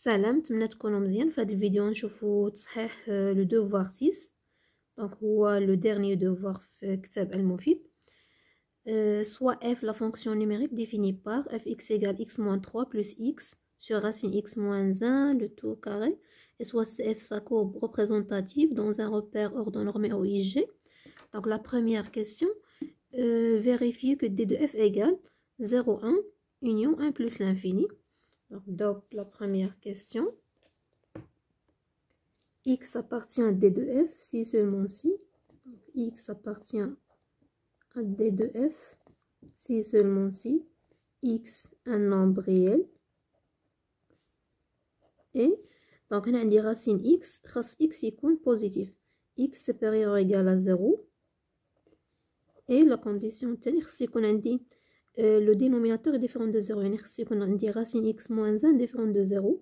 سلام، نتمنى تكونوا مزيان. في هذا الفيديو نشوفوا تصحيح لو دوفوار 6. دونك هو لو ديرنيي دوفوار في كتاب المفيد. Soit f la fonction numérique définie par fx égale x moins 3 plus x sur racine x moins 1 le tout au carré, et soit f sa courbe représentative dans un repère orthonormé OIG. Donc la première question, vérifier que d de f égale 0, 1 union 1 plus l'infini. Donc la première question, x appartient à d de f si seulement si. Donc, x appartient à d de f si seulement si x un nombre réel. Et donc on a dit racine x, x icône positif, x supérieur ou égal à 0. Et la condition c'est qu'on a dit le dénominateur est différent de 0. C'est qu'on a dit racine x moins 1 différent de 0.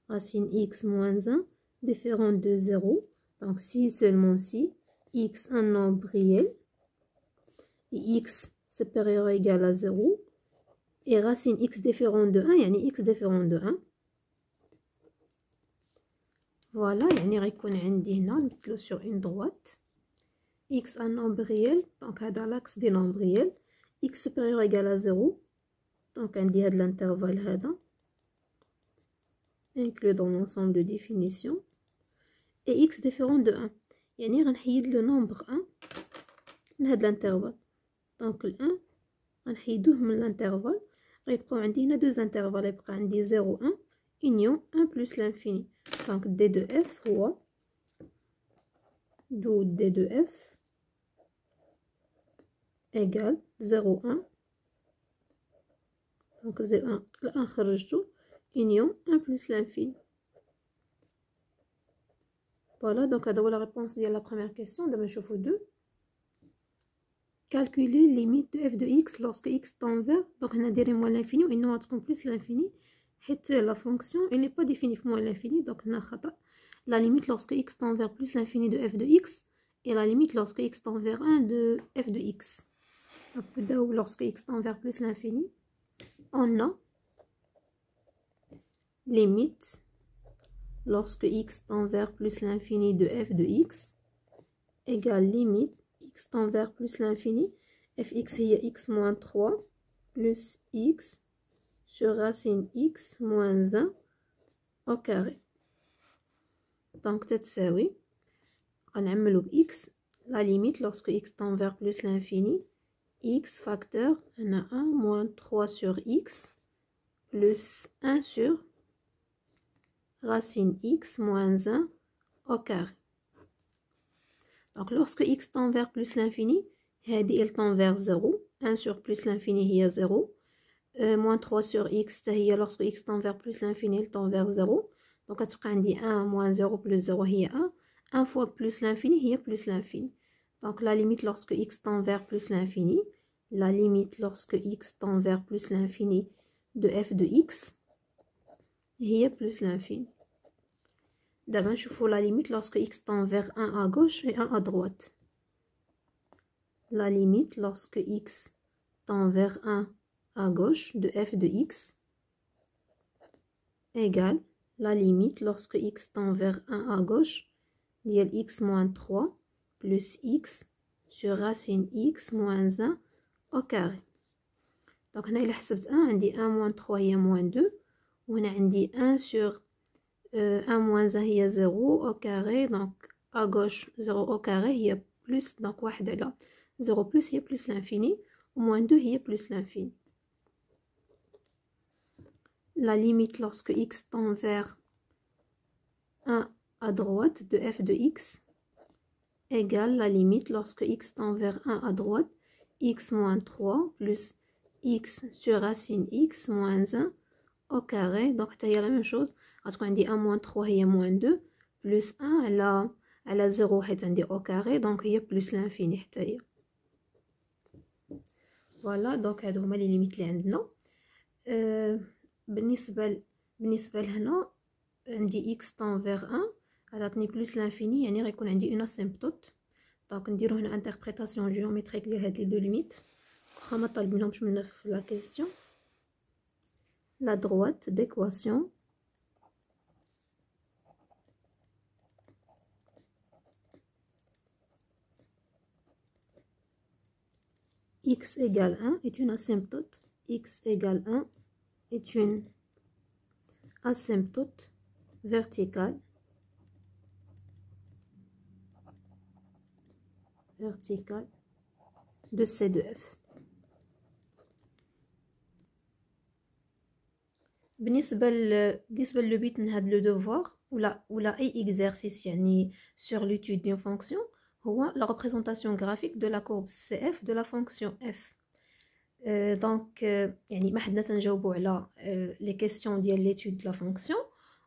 Racine x moins 1 différent de 0. Donc si seulement si x un nombre réel et x supérieur ou égal à 0. Et racine x différent de 1, yani x différent de 1. Voilà, يعني غيكون عندي هنا نبدلو sur une droite. X un nombre réel, donc هذا l'axe des nombres réels. X supérieur égal à 0. Donc عندي هذا l'intervalle هذا inclus dans l'ensemble de définition. Et x différent de 1. يعني غنحيد le nombre 1 من هذا l'intervalle. Donc ال 1 غنحيدوه من l'intervalle. غيبقاو عندي هنا deux intervalles. يبقى عندي 0 1 union 1 plus l'infini. Donc d de f هو d'où d de f égale 0 1. Donc 0 1 ل 1 خرجتو union 1 plus l'infini. Voilà, donc هذا هو la réponse ديال la première question. دابا نشوفو 2. Calculer limite de f de x lorsque x tend vers. Donc on a déré moins l'infini ou non غتكون plus l'infini. La fonction elle n'est pas définie pour moins l'infini, donc on a khata. La limite lorsque x tend vers plus l'infini de f de x et la limite lorsque x tend vers 1 de f de x. Donc lorsque x tend vers plus l'infini, on a limite lorsque x tend vers plus l'infini de f de x égale limite x tend vers plus l'infini fx est x moins 3 plus x sur racine x moins 1 au carré. Donc تتساوي غنعملو ب x la limite lorsque x tend vers plus l'infini x facteur on a 1 moins 3 sur x plus 1 sur racine x moins 1 au carré. Donc lorsque x tend vers plus l'infini هادي elle tend vers 0. 1 sur plus l'infini هي 0. Moins 3 sur x هي lorsque x tend vers plus l'infini elle tend vers 0. Donc غتبقى عندي 1 moins 0 plus 0 هي 1. 1 fois plus l'infini هي plus l'infini. Donc la limite lorsque x tend vers plus l'infini, la limite lorsque x tend vers plus l'infini de f de x هي plus l'infini. D'abord نشوفو la limite lorsque x tend vers 1 à gauche et 1 à droite. La limite lorsque x tend vers 1 à gauche de f de x égale la limite lorsque x tend vers 1 à gauche ديال x moins 3 plus x sur racine x moins 1 au carré. Donc هنا إلا حسبت 1 عندي 1 moins 3 هي moins 2 وهنا عندي 1 sur 1 moins 1 هي 0 au carré. Donc à gauche 0 au carré هي plus, donc واحد على 0 plus هي plus l'infini و moins 2 هي plus l'infini. La limite lorsque x tend vers 1 à droite de f de x égale la limite lorsque x tend vers 1 à droite x moins 3 plus x sur racine x moins 1 au carré. Donc c'est la même chose. Parce qu'on dit 1 moins 3 هي moins 2 plus 1 على 0 حيت عندي au carré donc هي plus l'infini حتى هي. Voilà, donc هادو هما لي ليميت اللي عندنا. بالنسبه لهنا عندي x tend vers 1 عطاتني plus l'infini يعني غيكون عندي une asymptote. دونك نديرو هنا انتربريتاسيون جيومتريك ديال هاد لي دو ليميت واخا ما طالبينهمش منا في لا كيسيون. La droite d'équation x égale 1 est une asymptote. X égale 1 est une asymptote verticale. Verticale de C de F. بالنسبة للبيت من هذا لو دوفوار ولا اي exercice يعني sur l'étude d'une fonction هو la représentation graphique de la courbe CF de la fonction F. دونك يعني ما حدنا تنجاوبوا على لي كيسيون ديال ليتود د لا فونكسيون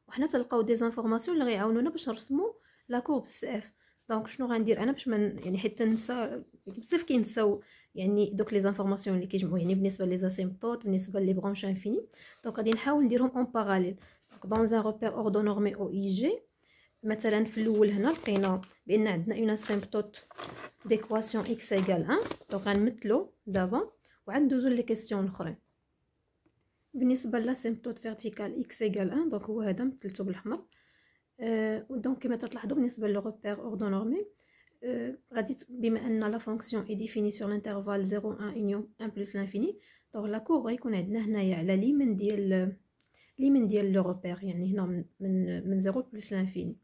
وحنا تلقاو دي زانفورماسيون اللي غيعاونونا باش نرسموا لا كورب سي اف. دونك شنو غندير انا باش من يعني حيت ننسى بزاف كينساو يعني دوك لي زانفورماسيون اللي كيجمعوا يعني بالنسبه لي زاسيمبتوت بالنسبه لي برونش انفيني. دونك غادي نحاول نديرهم اون باراليل. دونك دون ان روبير اوردو نورمي او اي جي مثلا في الاول هنا لقينا بان عندنا اون اسيمبتوت ديكواسيون اكس ايغال 1. دونك غنمثلو دابا وعندوزو لي كيسيون الاخرين. بالنسبه لاسيمبتوت فيرتيكال اكس ايغال 1 دونك هو هذا مثلته بالاحمر. دونك كما تلاحظوا بالنسبه لو روبير اوردو نورمي غادي بما ان لا فونكسيون اي ديفيني سور الانترفال 0 1 يونيون 1 بلس لانفيني. دونك لا كورب غيكون عندنا هنايا على ليمن ديال لو روبير يعني هنا من 0 بلس لانفيني.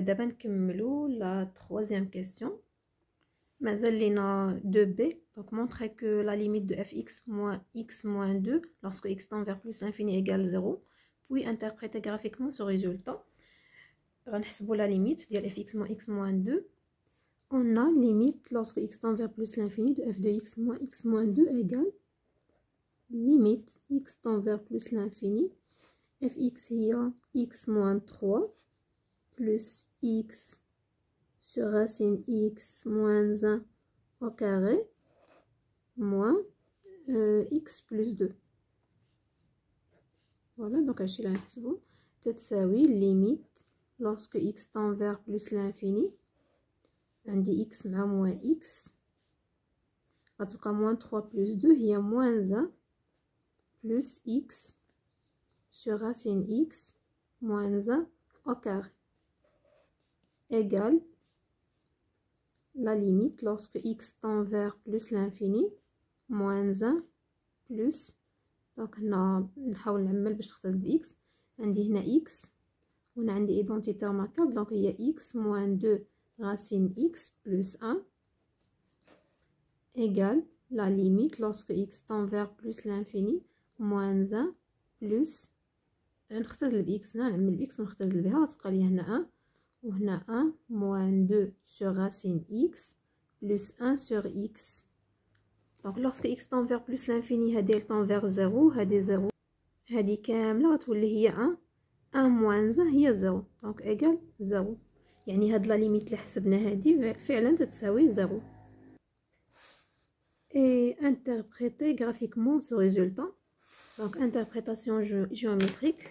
دابا نكملوا لا troisième question. Mazal lina 2b, donc montrer que la limite de fx moins x moins 2 lorsque x tend vers plus l'infini égale 0, puis interpréter graphiquement ce résultat. On la limite de fx moins x moins 2. On a limite lorsque x tend vers plus l'infini de f de x moins 2 égale limite x tend vers plus l'infini fx il y a x moins 3 plus x sur racine x moins 1 au carré moins x plus 2. Voilà, donc هادشي اللي غنحسبو تتساوي limite lorsque x tend vers plus l'infini عندي x مع moins x غتبقى moins 3 plus 2 هي moins 1 plus x sur racine x moins 1 au carré égale la limite lorsque x tend vers plus l'infini moins 1 plus donc هنا نحاول نعمل باش نختزل ب x عندي هنا x وهنا عندي identité remarquable donc هي x moins 2 racine x plus 1 égale la limite lorsque x tend vers plus l'infini moins 1 plus نختزل ب x هنا نعمل ب x ونختزل بها غتبقى لي هنا 1 وهنا 1 moins 2 sur racine x plus 1 sur x. Donc lorsque x tend vers plus l'infini هادي tend vers 0 هادي 0 هادي كاملة غتولي هي 1 1 moins 1 هي 0 donc égal 0 يعني هاد لا ليميت اللي حسبنا هادي فعلا تتساوي 0. Et interpréter graphiquement ce résultat. Donc interprétation géométrique.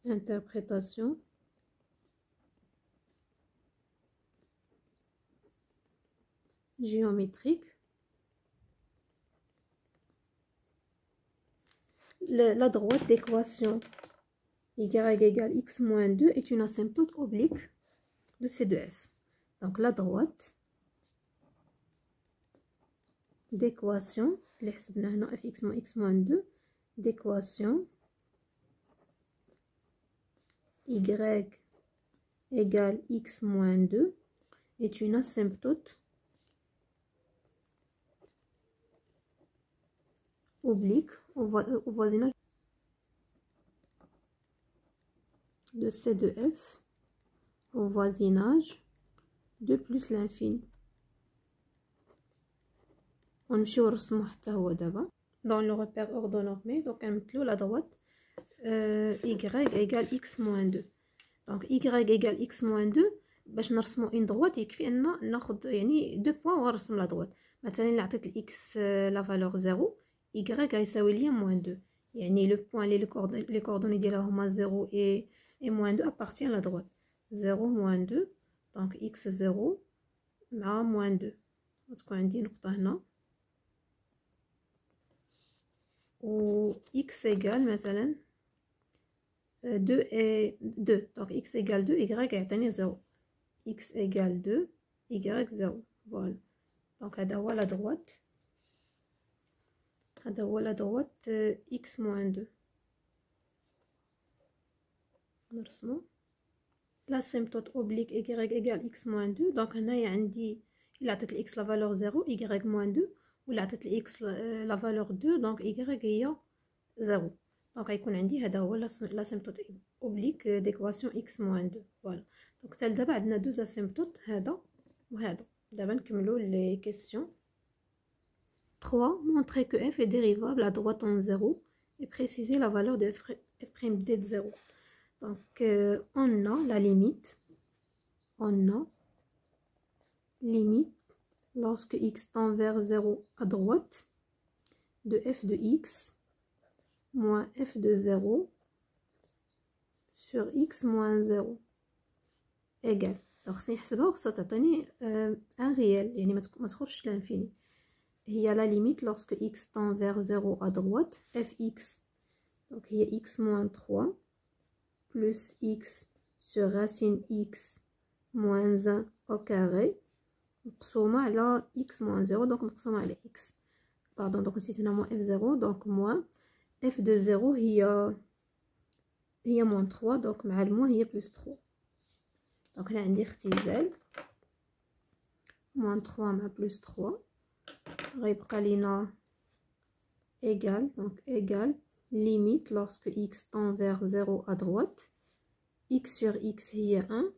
Interprétation géométrique. La droite d'équation y égale x moins 2 est une asymptote oblique de C de F. Donc la droite d'équation fx moins x moins 2 d'équation y égale x moins 2 est une asymptote oblique au voisinage de C de F au voisinage de plus l'infini. ونمشيو نرسمو حتى هو دابا dans le repère orthonormé. donc نمثلو la droite y égale x moins 2. donc y égale x moins 2 باش نرسمو une droite يكفي ان ناخد يعني 2 بوين ونرسم لا droite. مثلا الا عطيت الاكس لا فالور 0 y غيساوي ليا moins 2 يعني لو بوين اللي لي كوردوني ديالها هما 0 et moins 2 appartient à la droite 0 moins 2 donc x 0 مع moins 2 غتكون عندي نقطة هنا و x égale مثلا 2 et 2 donc x égale 2 y يعطيني 0 x égale 2 y 0 voilà دونك هذا هو لا دروات، هذا هو لا دروات x موان 2. نرسمو لاسيمبتوت اوبليك y ايكال x موان 2. دونك هنايا عندي الا عطيت الاكس لا فالور 0 y موان 2، ولا عطيت الاكس لا فالور 2 دونك y هي 0. دونك غيكون عندي هذا هو لاسيمبتوت اوبليك ديكواسيون x موان 2. فوالا دونك حتى دابا عندنا دوز اسيمبتوت، هذا وهذا. دابا نكملو لي كيسيون. 3. Montrer que f est dérivable à droite en 0 et préciser la valeur de f' d de 0. Donc, on a la limite. On a limite lorsque x tend vers 0 à droite de f de x moins f de 0 sur x moins 0 égale. Donc, خصني نحسبها وخصها تعطيني ان ريال، يعني ما تخرجش لانفيني. هي la limite lorsque x tend vers 0 à droite fx. Donc il y a x moins 3 plus x sur racine x moins 1 au carré مقسومة على x moins 0. donc مقسومة على x. pardon donc نسيت هنا moins f0. donc moins f de 0 هي moins 3 donc مع الموان هي plus 3. donc هنا عندي اختزال moins 3 مع plus 3 غيبقى لينا égal. donc égal limite lorsque x tend vers 0 à droite x sur x هي 1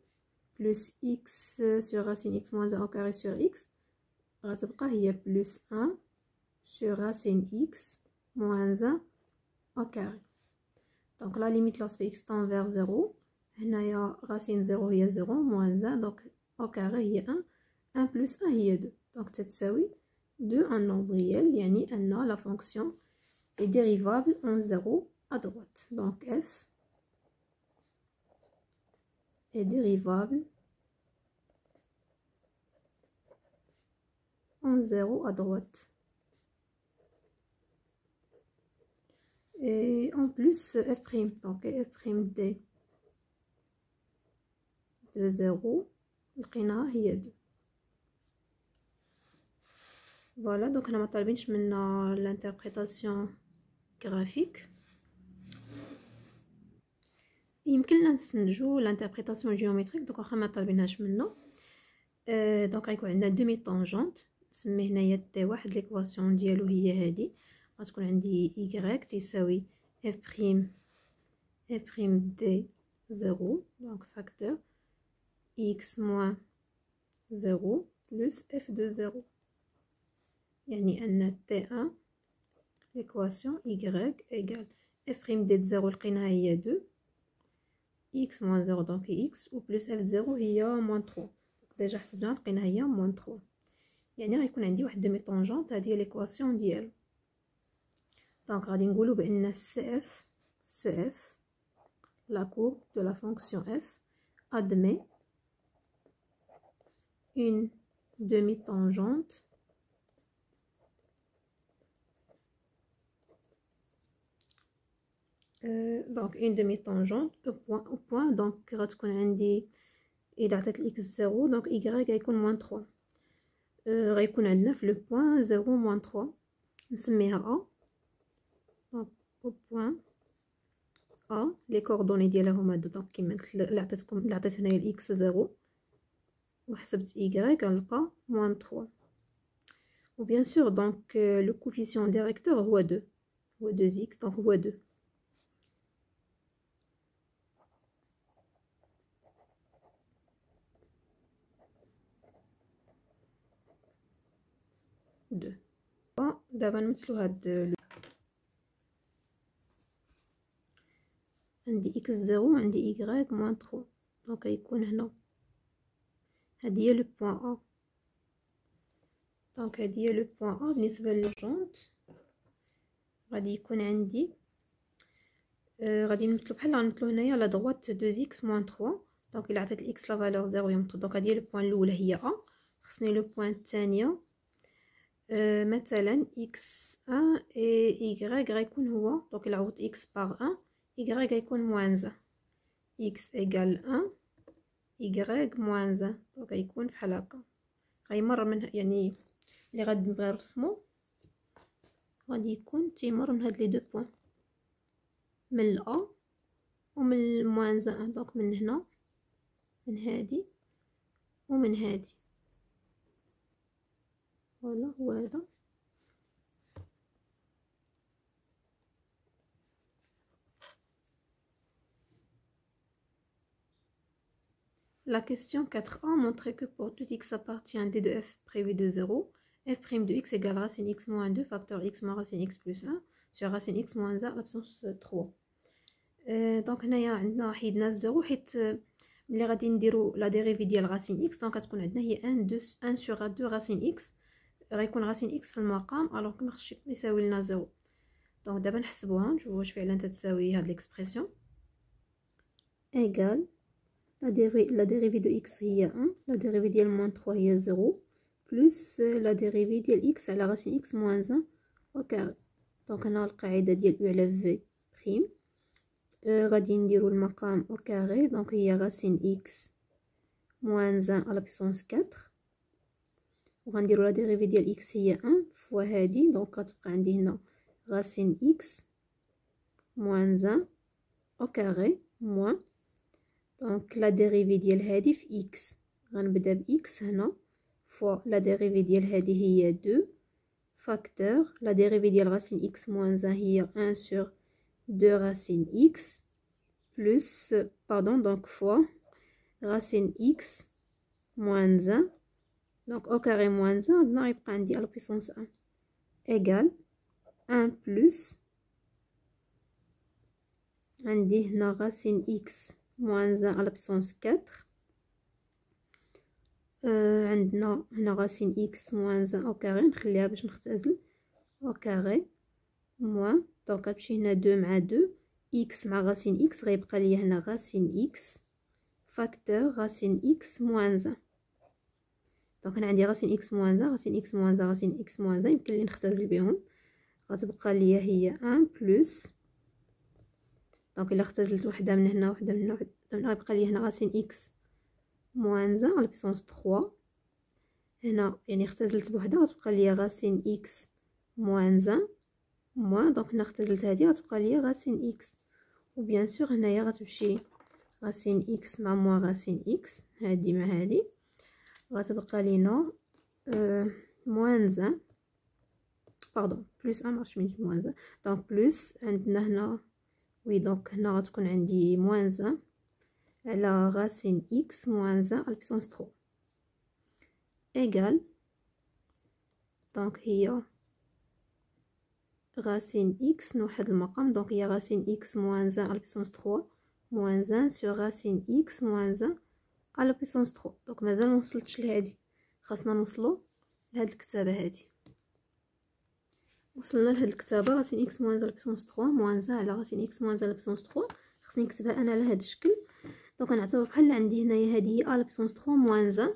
plus x sur racine x moins 1 au carré sur x غتبقى هي plus 1 sur racine x moins 1 au carré. donc la limite lorsque x tend vers 0 هنايا racine 0 هي 0 moins 1 donc au carré هي 1 1 plus 1 هي 2 donc تتساوي 2 un nombre réel, يعني أن la fonction est dérivable en 0 à droite. Donc f est dérivable en 0 à droite. Et en plus f', donc f'' de 0 لقيناها هي 2. فوالا دونك هنا ما طالبينش منا لانتربريتاسيون غرافيك. يمكننا نستنتجو لانتربريتاسيون جيومتريك دونك واخا ما طالبينهاش منا. دونك غيكون عندنا دومي طونجونت نسميه هنايا تي واحد ليكواسيون ديالو هي هادي. غتكون عندي y تساوي f' d 0 دونك فاكتور x moins 0 plus f de 0. يعني أن T1 l'équation y égale f' d 0 لقيناها هي 2 x moins 0 donc x و plus f de 0 هي moins 3. ديجا حسبناها لقيناها هي moins 3. يعني غيكون عندي واحد دومي طونجونت هذه هي ليكواسيون ديالو. دونك غادي نقولو بأن CF la courbe de la fonction f admet une demi-tangente donc une demi-tangente au point donc غتكون عندي إذا عطيت الإكس 0 donc y غيكون موان 3. غيكون عندنا في لو بوين 0 موان 3 نسميها أ. donc au point أ لي كوردوني ديالها هما هادو. donc كيما قلت عطيتكم اللي عطيت هنايا الإكس 0 وحسبت y غنلقى موان 3. و بيان سور donc لو كوفيسيون ديريكتور هو 2 هو 2x donc هو 2. دابا نمثلو هاد عندي x 0 عندي y موان 3 دونك غيكون هنا هادي هي لو بوين ا. دونك هادي هي لو بوين ا بالنسبه للجونت. غادي يكون عندي غادي نمثلو بحال غنمثلو هنايا لا دروات 2x موان 3 دونك الا عطيت الاكس لا فالور 0 يمطل. دونك هادي هي لو بوين الاولى هي ا. خصني لو بوين الثانيه مثلا x1 et y غيكون هو دونك الا عوضت x par 1 y غيكون موان 1 x égale 1 y موان 1 دونك غيكون فحال هكا غيمر من يعني اللي غادي نبغي نرسمو غادي يكون تيمر من هاد لي دو بوين، من الأ ومن الموان زان. دونك من هنا، من هادي ومن هادي. فوالا هو هذا. La question 4a montre que pour tout x appartient d de f prévu de 0, f' de x égale racine x moins 2 facteur x moins racine x plus 1 sur racine x moins 1 l'absence 3. دونك هنايا عندنا حيدنا الزيرو حيت ملي غادي نديرو لا ديريفي ديال راسين اكس دونك غتكون عندنا هي 1 سور 2 راسين اكس، غيكون راسين اكس في المقام الوغ كو مخصش يساوي لنا زيرو. دونك دابا نحسبوها نشوفو واش فعلا تتساوي هاد ليكسبرسيون. ايغال la dérivée de x هي 1, la dérivée ديال moins 3 هي 0 plus la dérivée ديال x على racine x moins 1 au carré. دونك هنا القاعده ديال u على v prime غادي نديرو المقام au carré دونك هي racine x moins 1 à la puissance 4 وغنديرو la dérivée ديال x هي 1 فوا هادي دونك غتبقى عندي هنا racine x moins 1 au carré moins دونك لا ديريفي ديال هادي في اكس غنبدا باكس هنا فوا لا ديريفي ديال هادي هي 2 فاكتور لا ديريفي ديال راسين اكس موان 1 هي 1 سور 2 راسين اكس بلس باردون دونك فوا راسين اكس موان 1 دونك او كاري موان 1 هنا يبقى عندي على بويسونس 1 ايغال 1 بلس عندي هنا راسين اكس moins 1 à la puissance 4 عندنا هنا راسين x moins 1 au carré نخليها باش نختزل au carré moins دونك غتمشي هنا 2 مع 2 x مع راسين x غيبقى ليا هنا راسين x فاكتور راسين x moins 1 دونك هنا عندي راسين x moins 1 راسين x moins 1 راسين x moins 1 يمكن لي نختزل بهم غتبقى ليا هي 1 بلس دونك الا اختزلت وحده من هنا وحده من هنا وحده من هنا غيبقى لي هنا راسين اكس موان 1 على بيسونس 3 هنا يعني اختزلت بوحده غتبقى لي راسين اكس موان 1 موان دونك هنا اختزلت هذه غتبقى لي راسين اكس وبيان سور هنايا غتمشي راسين اكس مع موان راسين اكس هذه مع هذه غتبقى لينا موان 1 باردون بلس 1 مارش من موان 1 دونك بلس عندنا هنا وي دونك هنا غتكون عندي موان 1 على راسين x moins 1 على بيسونس 3 ايغال دونك هي راسين x نوحد المقام دونك هي راسين x moins 1 على بيسونس 3 moins 1 sur راسين x moins 1 على بيسونس 3 دونك مازال موصلتش لهادي خاصنا نوصلو لهاد الكتابه هادي. وصلنا لهاد الكتابه راسين x moins 1 على بيسونس 3 moins 1 على راسين x moins 1 على بيسونس 3 خصني نكتبها انا على هاد الشكل. دونك نعتبر بحال عندي هنايا هذه هي ا بيسونس 3 موان 1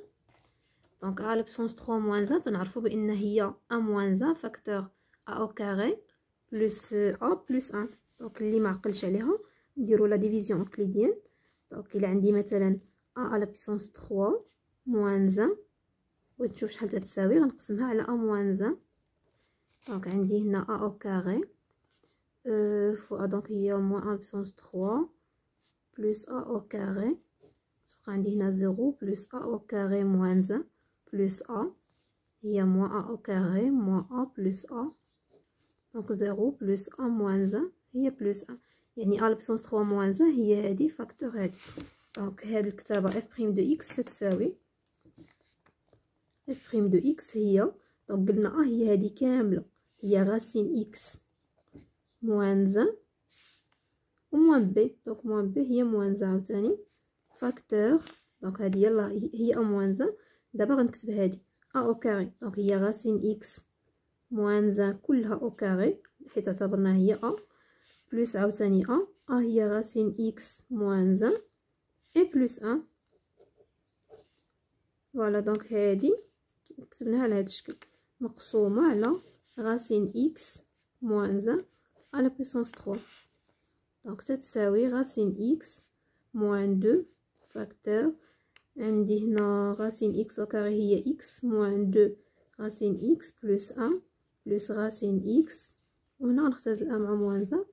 دونك ا بيسونس 3 موان 1 تنعرفوا بان هي ا موان 1 فاكتور ا او كاري بلس ا بلس 1 دونك اللي ما عقلش عليها نديروا لا ديفيزيون اقليديين. دونك الا عندي مثلا ا على بيسونس 3 موان 1 ونشوف شحال تتساوي غنقسمها على ا موان 1 دونك عندي هنا ا او كاري فوا دونك هي موان ا بيسونس 3 plus a au carré تبقى عندي هنا 0 plus a au carré moins 1 plus a هي moins a au carré moins a plus a دونك 0 plus a moins 1 هي plus 1 يعني a بيسونس 3 moins 1 هي هذه فاكتور هذه. دونك هذه الكتابه f' de x تتساوي f' de x هي دونك قلنا a هي هذه كامله هي راسين x moins 1 وموان بي دونك موان بي هي موان 1 عاوتاني فاكتور دونك هذه يلا هي ا موان 1 دابا غنكتب هذه ا او كاري دونك هي راسين اكس موان 1 كلها او كاري حيت اعتبرنا هي ا بلس عاوتاني ا هي راسين اكس موان 1 اي بلس 1 فوالا دونك هذه كتبناها على هذا الشكل مقسومه على راسين اكس موان 1 على بويسونس 3 دونك تتساوي راسين x موان 2 فاكتور عندي هنا راسين x او كاري هي x موان 2 racine x plus 1 plus racine x. وهنا غنختزل 1 مع moins 1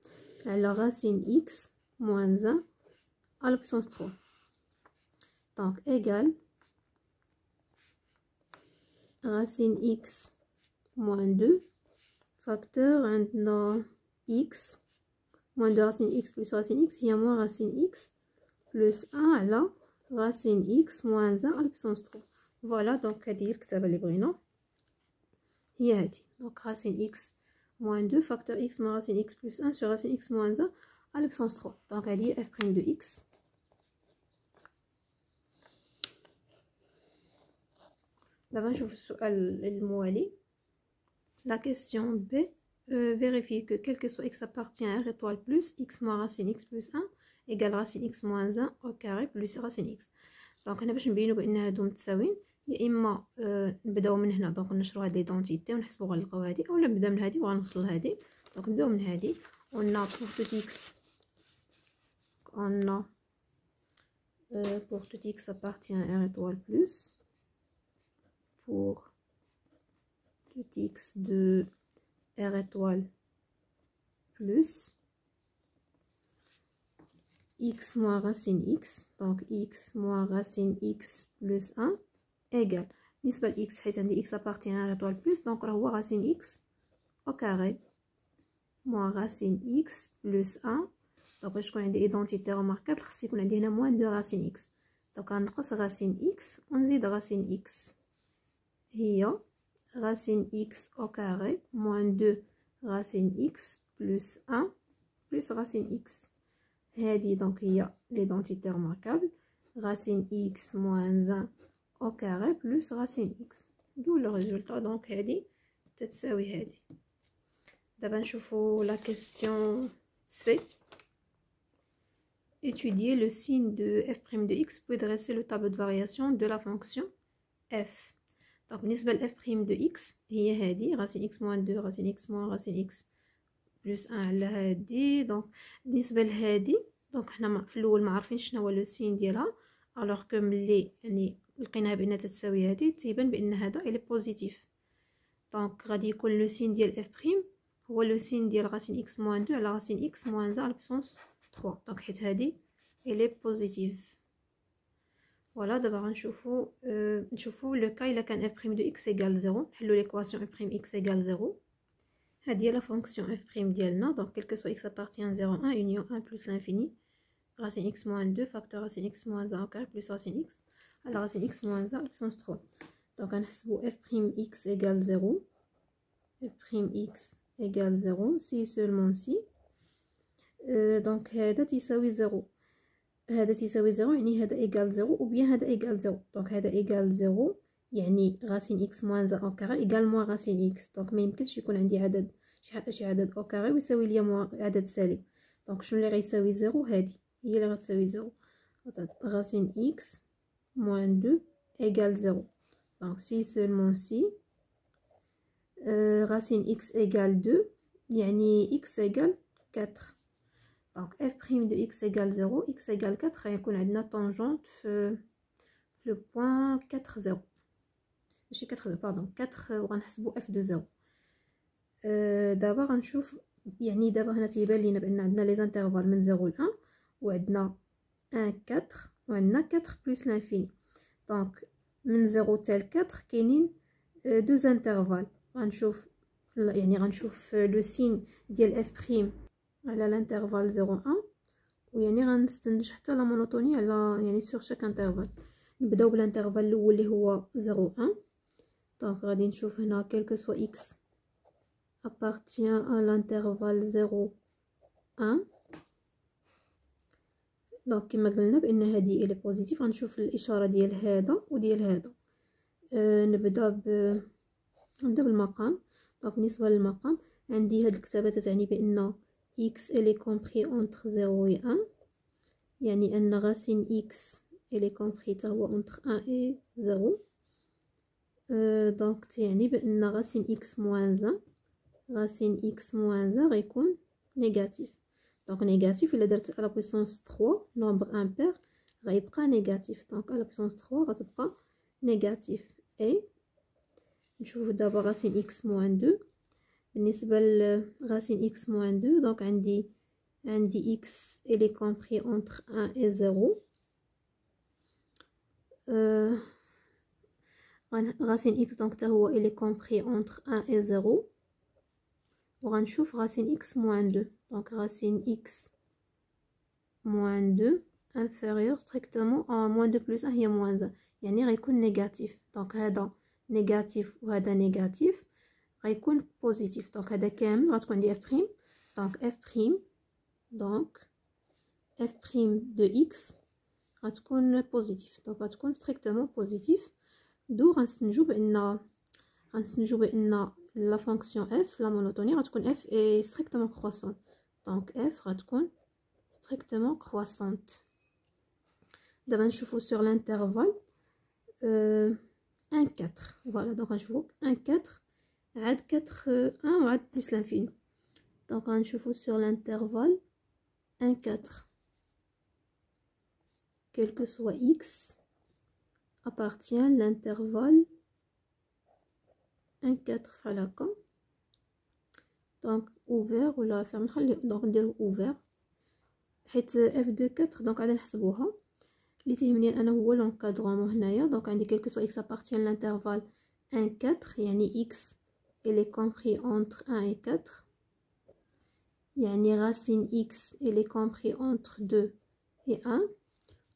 على racine x moins 1 à la puissance 3. Donc égale racine x moins 2 facteur عندنا x moins 2 racine x plus racine x هي moins racine x plus 1 على racine x moins 1 à la puissance 3. Voilà, donc هذه هي الكتابة اللي بغينا هي هذه. Donc racine x moins 2 facteur x moins racine x plus 1 sur racine x moins 1 à la puissance 3. Donc هذه f' de x. دابا نشوف السؤال الموالي. La question B vérifie que quel que soit x appartient à R étoile plus x moins racine x plus 1 égale racine x moins 1 au carré plus racine x. دونك هنا باش نبينو بان هادو متساويين يا اما نبداو من هنا دونك نشرو هاد ليدونتيتي ونحسبو غنلقاو هادي، اولا نبدا من هادي وغنوصل لهادي. دونك نبداو من هادي on a pour tout x on a pour tout x appartient à R étoile plus pour tout x de R étoile plus x moins racine x, donc x moins racine x plus 1 égale بالنسبة ل x حيت عندي x appartient à R étoile plus donc راه هو racine x au carré moins racine x plus 1. donc باش تكون عندي identité remarquable خص يكون عندي هنا moins 2 racine x. donc غنقص racine x ونزيد racine x هي racine x au carré moins 2 racine x plus 1 plus racine x. هذه donc هي l'identité remarquable racine x moins 1 au carré plus racine x. d'où le résultat. donc هذه تتساوي هذه. دابا نشوفوا la question C. Étudier le signe de f' de x pour dresser le tableau de variation de la fonction f. donc بالنسبة ل f' de x هي هذه racine x moins 2 racine x moins racine x plus 1 على هذه. donc بالنسبة لهذه دونك حنا في الاول ما عارفين شنو هو لو سين ديالها الوغ كو ملي يعني لقيناها بانها تتساوي هذه تيبان بان هذا الي بوزيتيف. دونك غادي يكون لو سين ديال اف بريم هو لو سين ديال راسين اكس موان 2 على راسين اكس موان 1 على بوسونس 3. دونك حيت هذه الي بوزيتيف. فوالا دابا غنشوفو نشوفو لو كا الا كان اف بريم دو اكس ايغال 0 نحلو ليكواسيون اف بريم اكس ايغال 0. هذه هي لا فونكسيون اف بريم ديالنا. دونك كل كو سوا اكس appartient 0 1 union 1 plus l'infini racine x moins 2 facteur racine x moins 1 au carré plus racine x à la racine x moins 1 à la puissance 3. donc غنحسبو f prime x égale 0 f prime x égale 0 si seulement si donc هذا تساوي 0 هذا تساوي 0 يعني هذا égale 0 ou bien هذا égale 0. donc هذا égale 0 يعني racine x moins 1 au carré égale moins racine x. donc ما يمكنش يكون عندي عدد شي عدد او كاري ويساوي ليا عدد سالب. دونك شنو اللي غيساوي 0 هذه هي اللي غتساوي 0 racine x moins 2 égale 0. donc si seulement si racine x égale 2 يعني x égale 4. donc f prime de x égale 0 x égale 4 غيكون عندنا طونجونت في لو بوين 4 0 ماشي 4 0 باردون 4 وغنحسبوا f de 0. دابا غنشوف يعني دابا هنا تيبان لينا بان عندنا لي زانترفال من 0 ل 1 وعندنا 1 4 وعندنا 4 بلس لانفيني. دونك من 0 حتى ل 4 كاينين دو زانترفال. غنشوف يعني غنشوف لو سين ديال اف بريم على الانترفال 0 1 ويعني غنستنتج حتى لا مونوتوني على يعني سور شاك انترفال. نبداو بالانترفال الاول اللي هو 0 1. دونك غادي نشوف هنا كلكو سوا اكس appartient à l'intervalle 0 1. دونك كما قلنا بان هذه الي بوزيتيف. غنشوف الاشاره ديال هذا وديال هذا. نبدا بالمقام. دونك بالنسبه للمقام عندي هاد الكتابه تعني بان x الي كومبري entre 0 و 1 يعني ان راسين x الي كومبري حتى هو entre 1 و 0. دونك تعني بان راسين x moins 1 racine x moins 1 غيكون نيجاتيف. دونك نيجاتيف الا درت على بويسونس 3 نومبر امبير غيبقى نيجاتيف. دونك على بويسونس 3 غتبقى نيجاتيف. اي نشوف دابا راسين إكس موان دو. بالنسبة لراسين إكس موان دو دونك عندي إكس إلي كومبري أونتر أن إي زيرو. راسين إكس دونك تا هو إلي كومبري أونتر أن إي زيرو. وغنشوف راسين إكس موان دو دونك راسين إكس موان دو inférieur strictement à moins 2 plus 1 هي moins 1 يعني غيكون نيجاتيف. دونك هذا نيجاتيف وهذا نيجاتيف غيكون بوزيتيف. دونك هذا كامل غتكون عندي اف بريم. دونك اف بريم دونك اف بريم دو اكس غتكون بوزيتيف. دونك غتكون ستريكتومون بوزيتيف. دو غنستنتجو بان لا فونكسيون اف لا مونوتوني غتكون اف اي ستريكتومون كروسون. دونك اف غتكون ستريكتومون كروسونت. دابا نشوفو سور لانترفال 1 4. فوالا دونك غنشوفو 1 4 عاد 4 1 وعاد بلس لانفيني. دونك غنشوفو سور لانترفال 1 4 quel que soit x appartient l'intervalle 1 4 فحال هكا. دونك اوفر ولا فيرم نخليه. دونك نديرو اوفر حيت اف دو 4 دونك غادي نحسبوها. اللي تيهمني انا هو لونكادرون هنايا. دونك عندي كلكو سوا اكس ابارتيان لانترفال 1 4 يعني اكس الي كومبري اونتر 1 et 4 يعني راسين اكس الي كومبري اونتر 2 et 1.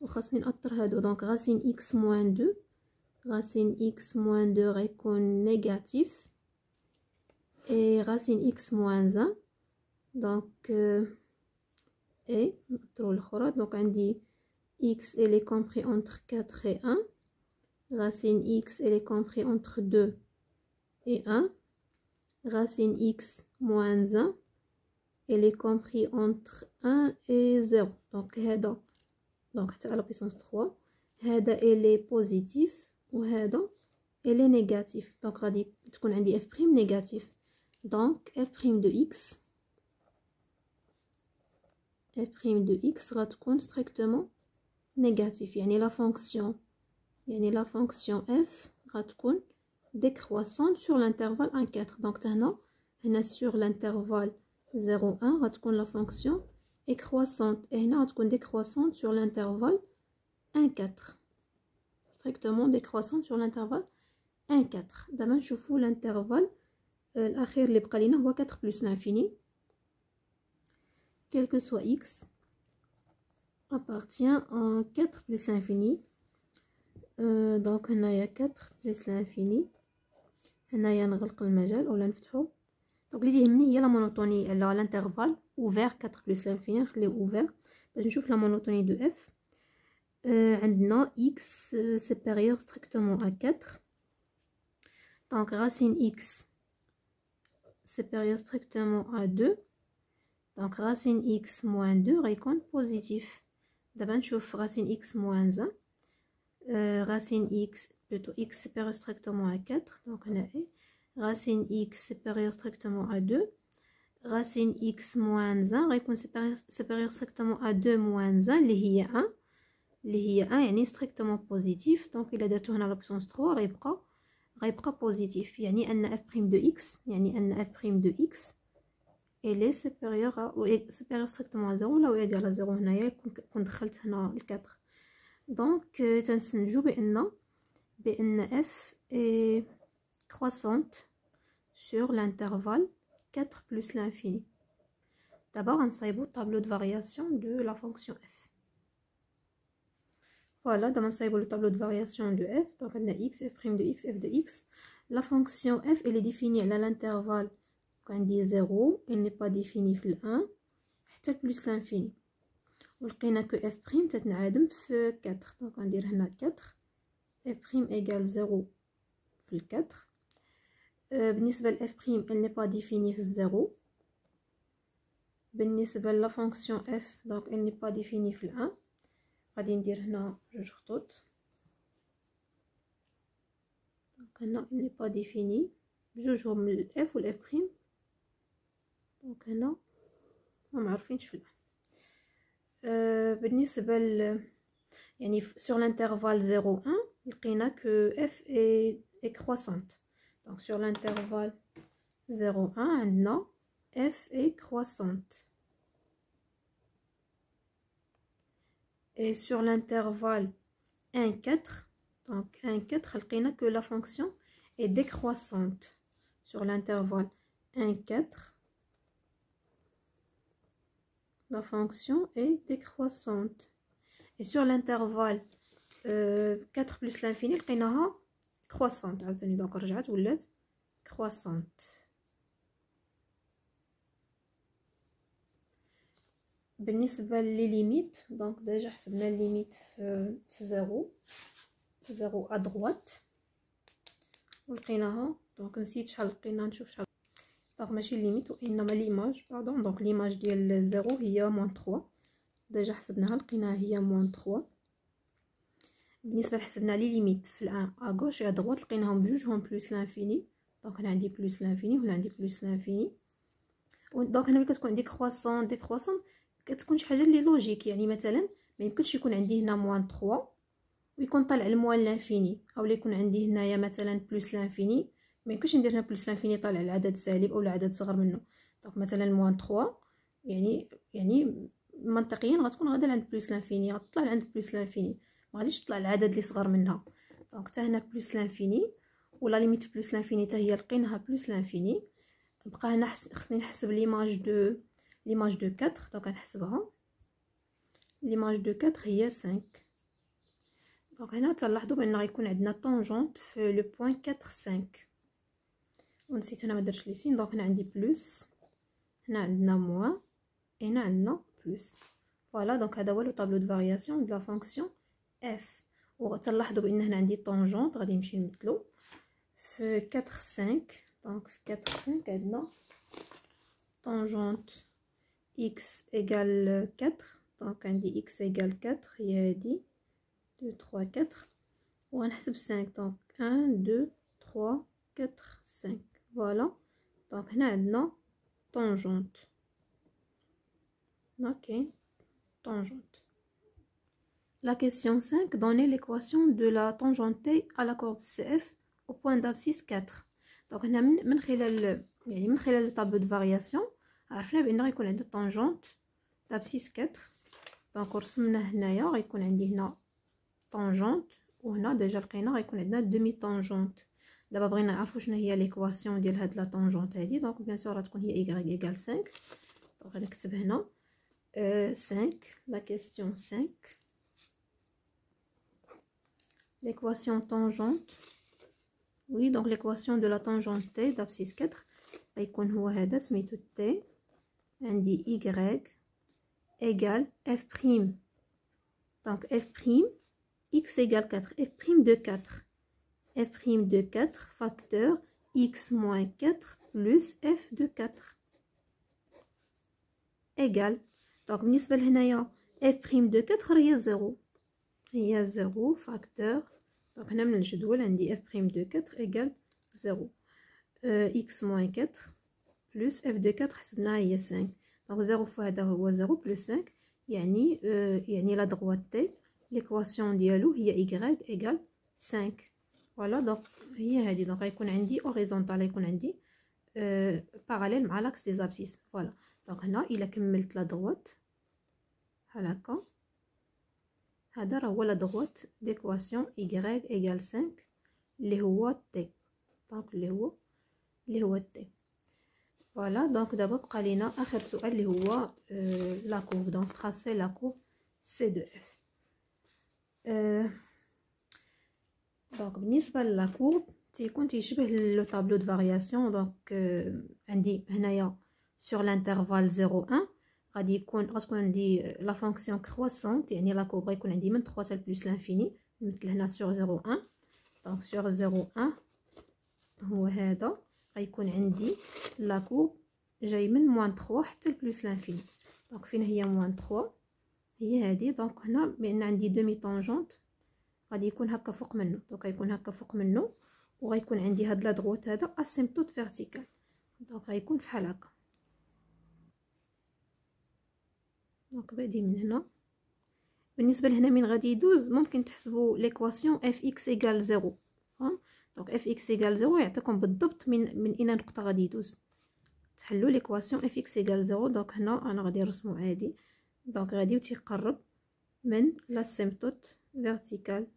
وخاصني نأطر هادو. دونك راسين اكس موان 2 راسين اكس موان 2 غيكون نيجاتيف اي راسين اكس موان 1 دونك اي نأطرو الاخرى. دونك عندي x elle est compris entre 4 et 1. Racine x elle est compris entre 2 et 1. Racine x moins 1 elle est compris entre 1 et 0. Donc هذا donc حتى على puissance 3 هذا elle est positif وهذا elle est négatif. donc غادي تكون عندي f prime négatif. donc f prime de x غتكون strictement négatif. يعني la fonction f غتكون décroissante sur l'intervalle 1 4. donc هنا sur l'intervalle 0 1 غتكون la fonction est croissante et هنا غتكون décroissante sur l'intervalle 1 4 strictement décroissante sur l'intervalle 1 4. دابا نشوفوا l'intervalle الاخير اللي بقى لينا هو 4 plus l'infini quel que soit x appartient à 4 plus l'infini. donc هنايا 4 plus l'infini. هنايا نغلق المجال اولا نفتحو. دونك اللي تيهمني هي لا مونوتوني على لانترفال اوفر 4 plus l'infini نخليه اوفر باش نشوف لا مونوتوني دو اف. عندنا x supérieur strictement à 4. donc racine x supérieur strictement à 2. donc racine x moins 2 غيكون بوزيتيف. دابا نشوف racine x moins 1. racine x plutôt x supérieur strictement à 4. donc هنا اي racine x supérieur strictement à 2. racine x moins 1 غيكون supérieur strictement à 2 moins 1 اللي هي 1 يعني strictement positif. donc إلا درتو هنا لا puissance 3 غيبقى positif. يعني أن f prime de x يعني أن f prime de x elle est supérieure strictement à 0 ولا هو égal à 0. هنايا كون دخلت هنا ال 4 دونك تنستنتجو بأن f est croissante sur l'intervalle 4 plus l'infini. d'abord غنصايبو الطابلو de variation de la fonction f. voilà دابا نصايبو le tableau de variation de f. donc عندنا x f prime de x f de x. la fonction f elle est définie على l'intervalle عندي 0 elle n'est pas définie في 1 حتى بلس l'infini. ولقينا كو f prime تتنعدم في 4. دونك غندير هنا 4 f prime égale 0 في 4. بالنسبه ل f prime elle n'est pas définie في 0. بالنسبه لا فونكسيون f دونك elle n'est pas définie في 1. غادي ندير هنا جوج خطوط. دونك هنا elle n'est pas définie بجوجهم الاف والاف بريم. دونك هنا ما معرفينش في بالنسبه يعني sur l'intervalle 0 1 لقينا que f est croissante. Donc sur l'intervalle 0, 1 عندنا f est croissante. Et sur l'intervalle 1, 4, donc 1, 4, لقينا que la fonction est décroissante. Sur l'intervalle 1, 4, la fonction est décroissante. Et sur l'intervalle 4 plus l'infini لقيناها croissante. عاوتاني donc رجعت ولات croissante. بالنسبه لي ليميت دونك ديجا حسبنا الليميت في زيرو ادغوات ولقيناها دونك نسيت شحال لقينا نشوف شحال دونك ماشي الليميت وانما ليماج باردون دونك ليماج ديال زيرو هي موان 3 ديجا حسبناها لقيناها هي موان 3 بالنسبه لحسبنا لي ليميت في الان اغوش يا دغوات لقيناهم بجوجهم بلس لانفيني دونك هنا عندي بلس لانفيني وهنا عندي بلس لانفيني دونك هنا ملي كتكون عندي كرواسون ديكرواسون كتكون شي حاجه اللي لوجيك يعني مثلا ما يمكنش يكون عندي هنا موان 3 ويكون طالع الموان لانفيني او يكون عندي هنايا مثلا بلس لانفيني ما يمكنش ندير هنا بلس لانفيني طالع العدد سالب او العدد صغر منه دونك مثلا موان 3 يعني منطقيا غتكون غادا عند بلس لانفيني غتطلع عند بلس لانفيني ما غاديش تطلع العدد اللي صغر منها دونك حتى هنا بلس لانفيني ولا ليميت بلس لانفيني حتى هي لقيناها بلس لانفيني بقى هنا خصني نحسب ليماج دو 4 دونك غنحسبها ليماج دو 4 هي 5 دونك هنا تلاحظوا بان غيكون عندنا طونجونت في لو بوين 4 5 ونسيت هنا ما درتش لي سين دونك هنا عندي بلس هنا عندنا موان هنا عندنا بلس فوالا دونك هذا هو لو طابلو دو فارياسيون دو لا فونكسيون اف وتلاحظوا بان هنا عندي طونجونت غادي نمشي نبدلو في 4 5 دونك في 4 5 عندنا طونجونت x égale 4 donc عندي x égale 4 هي هادي 2 3 4 وغنحسب 5 donc 1 2 3 4 5 voilà donc هنا عندنا طونجونت اوكي tangente. La question 5 donnez l'équation de la tangente T à la courbe CF au point d'abscisse 4 donc هنا من خلال الطابلو دو فارياسيون عرفنا بان غيكون عندنا طونجونت دابسيس 4 دونك رسمنا هنايا غيكون عندي هنا طونجونت وهنا ديجا لقينا غيكون عندنا دومي طونجونت دابا بغينا نعرفوا شنو هي ليكواسيون ديال هاد لا طونجونت هادي دونك بيان سور غتكون هي y ايغال 5 دونك غنكتب هنا 5 la question 5 l'équation tangente oui donc l'équation de la tangente t d'abscisse 4 غيكون هو هذا سميتو t عندي y égale f prime donc f prime x égale 4 f prime de 4 f prime de 4 facteur x moins 4 plus f de 4 égale donc بالنسبه لهنايا f prime de 4 هي 0 هي 0 facteur donc هنا من الجدول عندي f prime de 4 égale 0 x moins 4 plus f de 4 حسبناها هي 5 donc 0 في هذا هو 0 plus 5 يعني لا droite t l'équation ديالو هي y égale 5 voilà donc هي هذه donc غيكون عندي horizontal يكون عندي parallèle مع l'axe des abscisses voilà donc هنا الا كملت لا droite بحال هكا هذا راه هو لا droite d'équation y égale 5 اللي هو t donc اللي هو t voilà donc دابا بقى لينا اخر سؤال اللي هو لا courbe donc tracer la courbe C de F donc بالنسبه لا courbe تيكون تيشبه لو طابلو دو فارياسيون دونك عندي هنايا sur l'intervalle 0 1 غتكون عندي لا فونكسيون كرواسونت يعني لا كورب غيكون عندي من 3 حتى بلس لانفيني مثل هنا sur 0 1 دونك sur 0 1 هو هذا غيكون عندي لا كورب جاي من موان 3 حتى بلس لانفيني دونك فين هي موان 3 هي هذه دونك هنا بان عندي دومي طونجونت غادي يكون هكا فوق منه دونك غيكون هكا فوق منه وغيكون عندي هاد لا دغوت هذا اسيمبتوت فيرتيكال دونك غيكون بحال هكا دونك بادي من هنا بالنسبه لهنا من غادي يدوز ممكن تحسبوا ليكواسيون اف اكس ايغال 0 ها دونك اف اكس ايكال 0 يعطيكم بالضبط من اين نقطه غادي يدوز. تحلوا ليكواسيون اف اكس ايكال 0. دونك هنا انا غادي نرسمو عادي. دونك غادي تيقرب من لاسيمبتوت فيرتيكال،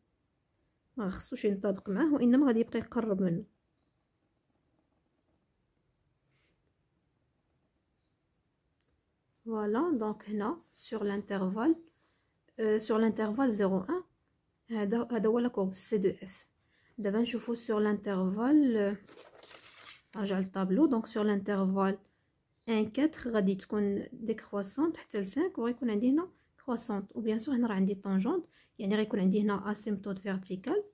ما خصوش ينطبق معاه وانما غادي يبقى يقرب منه. فوالا دونك هنا سور الانترفال سور الانترفال 0 1 هذا هو لا كورب سي دو اف. دابا نشوفو سور الانترفال نرجع للطابلو. دونك سور الانترفال 1 4 غادي تكون ديكروسونت حتى ل 5 وغيكون عندي هنا كروسونت. وبيان سور هنا راه عندي طونجونت، يعني غيكون عندي هنا اسيمبتوت فيرتيكال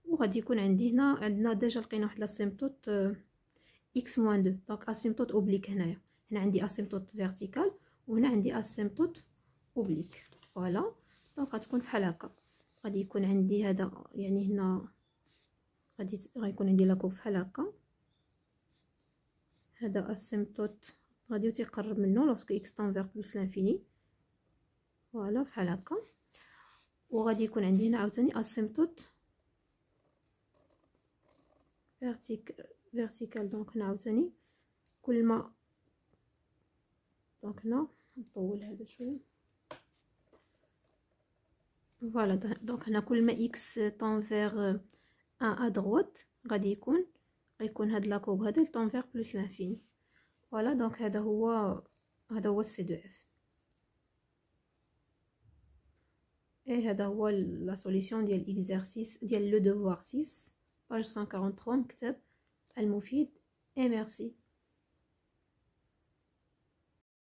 وغادي يكون عندي هنا عندنا ديجا لقينا واحد لاسيمبتوت اكس موان 2. دونك اسيمبتوت اوبليك هنايا. هنا عندي اسيمبتوت فيرتيكال وهنا عندي اسيمبتوت اوبليك. فوالا دونك غتكون بحال هكا. غادي يكون عندي هذا، يعني هنا غيكون عندي لاكوب بحال هكا. هذا اسيمبتوت غادي تيقرب منه لوسكو اكس طون فيغ بلس لانفيني. فوالا بحال هكا. وغادي يكون عندي هنا عاوتاني اسيمبتوت فيرتيكال. دونك هنا عاوتاني كل ما دونك هنا نطول هذا شويه. فوالا دونك هنا كل ما اكس طون فيغ ان ا دروات غيكون هاد لاكوب هذا طون فيغ بلس لانفيني. فوالا دونك هذا هو سي دو اف. اي هذا هو لا سوليسيون ديال الاكزرسيس ديال لو دوفوار 6 باج 143 مكتب المفيد. اي ميرسي.